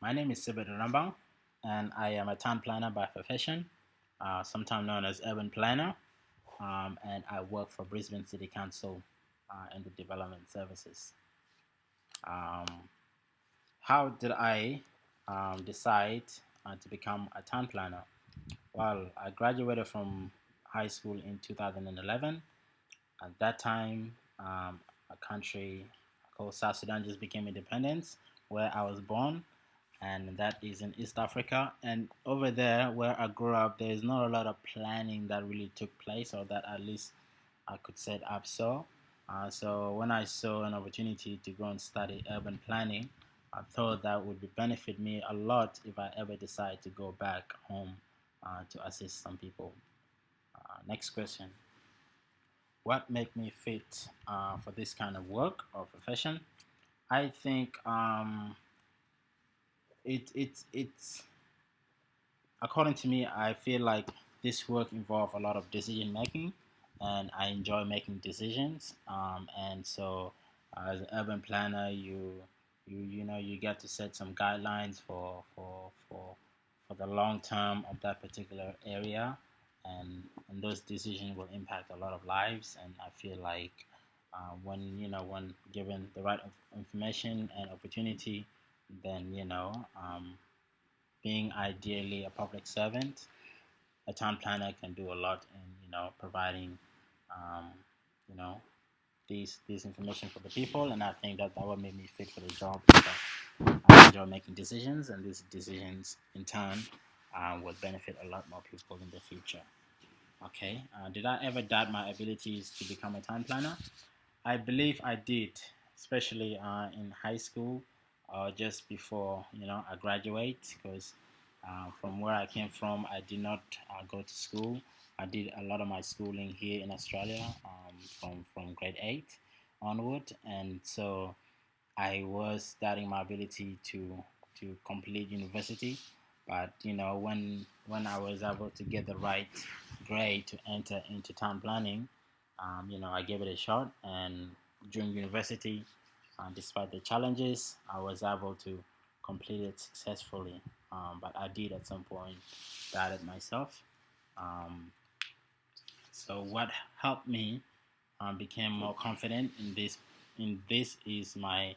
My name is Sebit Pal, and I am a town planner by profession, sometimes known as urban planner, and I work for Brisbane City Council in the development services. Um, how did I decide to become a town planner? Well, I graduated from high school in 2011. At that time, a country called South Sudan just became independent, where I was born, and that is in East Africa. And over there, where I grew up, there is not a lot of planning that really took place, or that at least I could set up. So when I saw an opportunity to go and study urban planning, I thought that would benefit me a lot if I ever decide to go back home to assist some people. Next question. What made me fit for this kind of work or profession? I think it's according to me. I feel like this work involves a lot of decision making, and I enjoy making decisions. And so, as an urban planner, you get to set some guidelines for the long term of that particular area, and those decisions will impact a lot of lives. And I feel like when given the right information and opportunity, then being ideally a public servant, a town planner can do a lot in providing um, you know these information for the people, and I think that what made me fit for the job is that I enjoy making decisions, and these decisions in turn will benefit a lot more people in the future. Okay, did I ever doubt my abilities to become a town planner? I believe I did, especially in high school, just before I graduate, because from where I came from, I did not go to school. I did a lot of my schooling here in Australia, from grade 8 onward, and so I was studying my ability to complete university. But when I was able to get the right grade to enter into town planning, I gave it a shot, and during university, despite the challenges, I was able to complete it successfully. But I did at some point doubt it myself. Um, so what helped me became more confident in this is my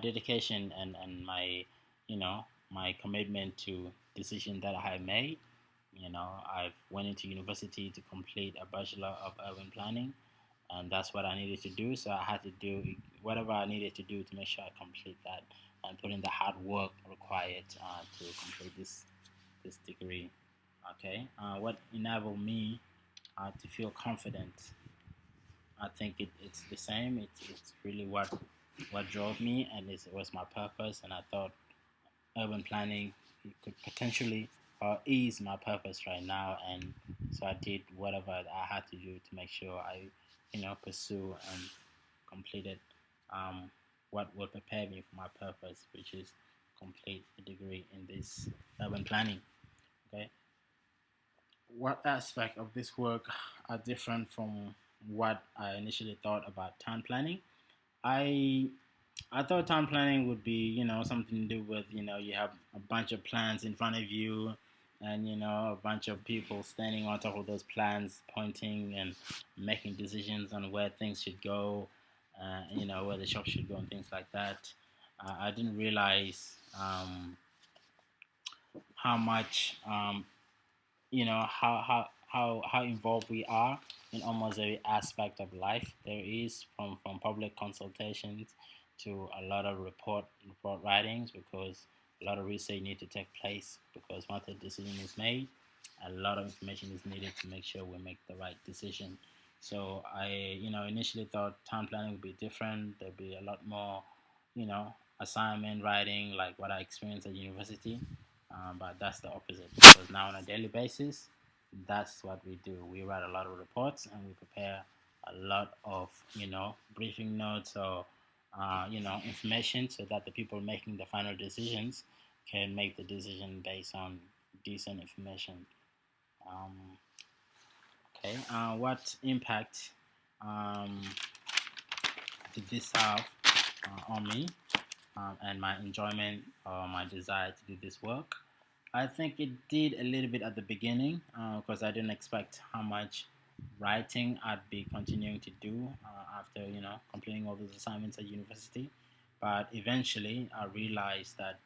dedication and my my commitment to decision that I made. I've went into university to complete a bachelor of urban planning, and that's what I needed to do. So I had to do whatever I needed to do to make sure I complete that and put in the hard work required to complete this degree. Okay, what enabled me to feel confident? I think it's the same. It's really what drove me, and it was my purpose. And I thought urban planning could potentially ease my purpose right now, and so I did whatever I had to do to make sure I, pursue and completed what will prepare me for my purpose, which is complete a degree in this urban planning. Okay, what aspect of this work are different from what I initially thought about town planning? I I thought town planning would be, something to do with, you have a bunch of plans in front of you, and a bunch of people standing on top of those plans, pointing and making decisions on where things should go, where the shop should go and things like that. I didn't realize how much how involved we are in almost every aspect of life there is, from public consultations to a lot of report writings, because a lot of research need to take place, because once a decision is made, a lot of information is needed to make sure we make the right decision. So I initially thought town planning would be different. There'd be a lot more assignment writing like what I experienced at university, but that's the opposite, because now on a daily basis, that's what we do. We write a lot of reports, and we prepare a lot of briefing notes, or information, so that the people making the final decisions can make the decision based on decent information. Um, okay, what impact um, did this have on me? and my enjoyment or my desire to do this work. I think it did a little bit at the beginning because I didn't expect how much writing I'd be continuing to do after completing all those assignments at university. But eventually, I realized that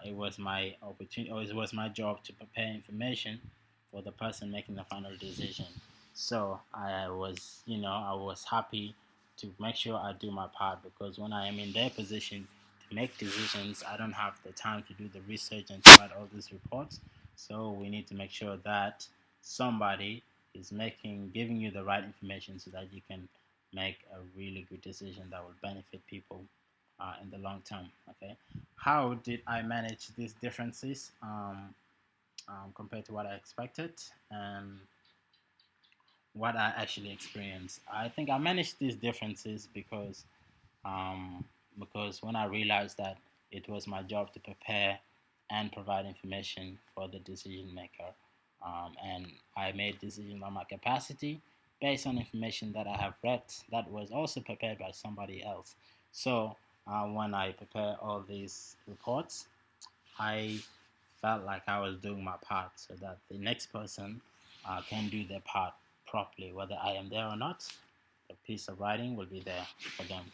it was my opportunity, or it was my job to prepare information for the person making the final decision. So I was happy to make sure I do my part because when I am in their position to make decisions, I don't have the time to do the research and to write all these reports. So we need to make sure that somebody is giving you the right information so that you can make a really good decision that will benefit people in the long term. Okay, how did I manage these differences compared to what I expected and what I actually experienced? I think I managed these differences um, because when I realized that it was my job to prepare and provide information for the decision maker, and I made decisions on my capacity based on information that I have read that was also prepared by somebody else. So when I prepare all these reports, I felt like I was doing my part so that the next person can do their part properly, whether I am there or not. The piece of writing will be there for them.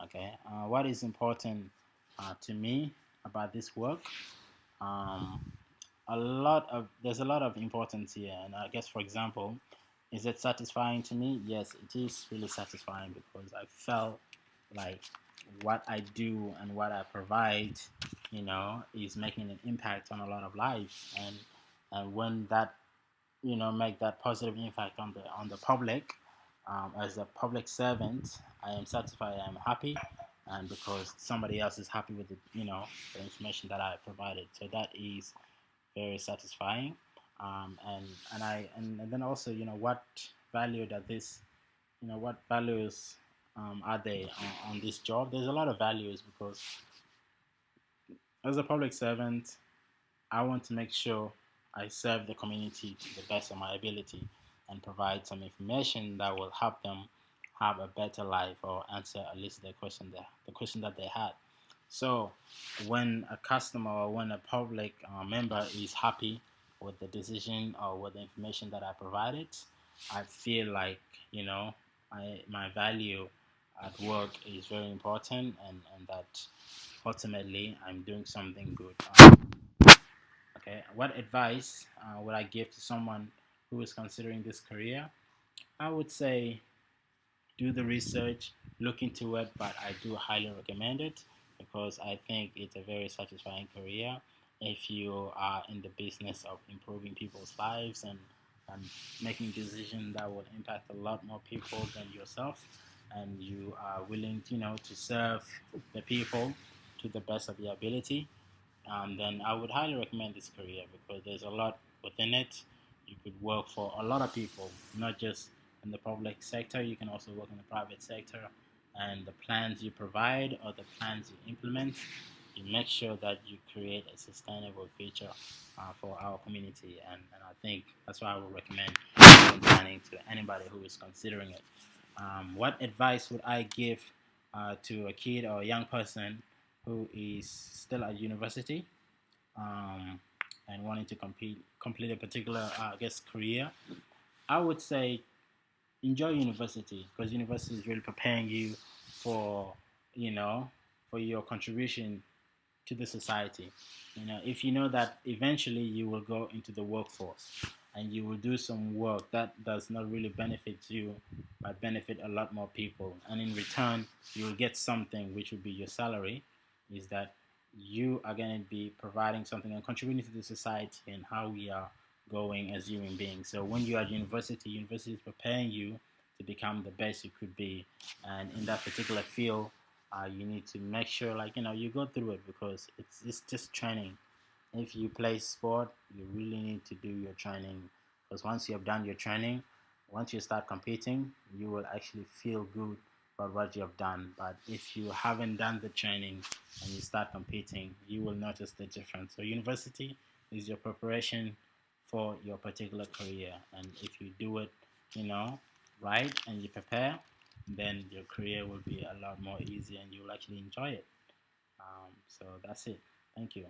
Okay, what is important to me about this work? Um, there's a lot of importance here, and I guess, for example, is it satisfying to me? Yes, it is really satisfying because I felt like what I do and what I provide, is making an impact on a lot of lives, and when that make that positive impact on the public. As a public servant, I am satisfied. I am happy, and because somebody else is happy with the information that I provided, so that is very satisfying. And then also what value that this what values are they on this job? There's a lot of values because as a public servant, I want to make sure I serve the community to the best of my ability and provide some information that will help them have a better life or answer at least the question that they had. So when a customer or when a public member is happy with the decision or with the information that I provided, I feel like my value at work is very important, and that ultimately I'm doing something good. Okay, what advice would I give to someone who is considering this career? I would say do the research, look into it, but I do highly recommend it because I think it's a very satisfying career if you are in the business of improving people's lives and making decisions that will impact a lot more people than yourself, and you are willing to serve the people to the best of your ability. Then I would highly recommend this career because there's a lot within it. You could work for a lot of people, not just in the public sector. You can also work in the private sector, and the plans you provide or the plans you implement, you make sure that you create a sustainable future for our community. And I think that's why I would recommend planning to anybody who is considering it. What advice would I give to a kid or a young person who is still at university um, and wanting to complete a particular, I guess, career? I would say enjoy university because university is really preparing you for, you know, for your contribution to the society. If you know that eventually you will go into the workforce and you will do some work that does not really benefit you but benefit a lot more people, and in return you will get something which will be your salary, is that you are going to be providing something and contributing to the society and how we are going as human beings. So when you are at university, university is preparing you to become the best you could be, and in that particular field you need to make sure you go through it because it's just training. If you play sport, you really need to do your training because once you have done your training, once you start competing, you will actually feel good about what you have done. But if you haven't done the training and you start competing, you will notice the difference. So university is your preparation for your particular career, and if you do it right, and you prepare, then your career will be a lot more easy and you'll actually enjoy it. So that's it. Thank you.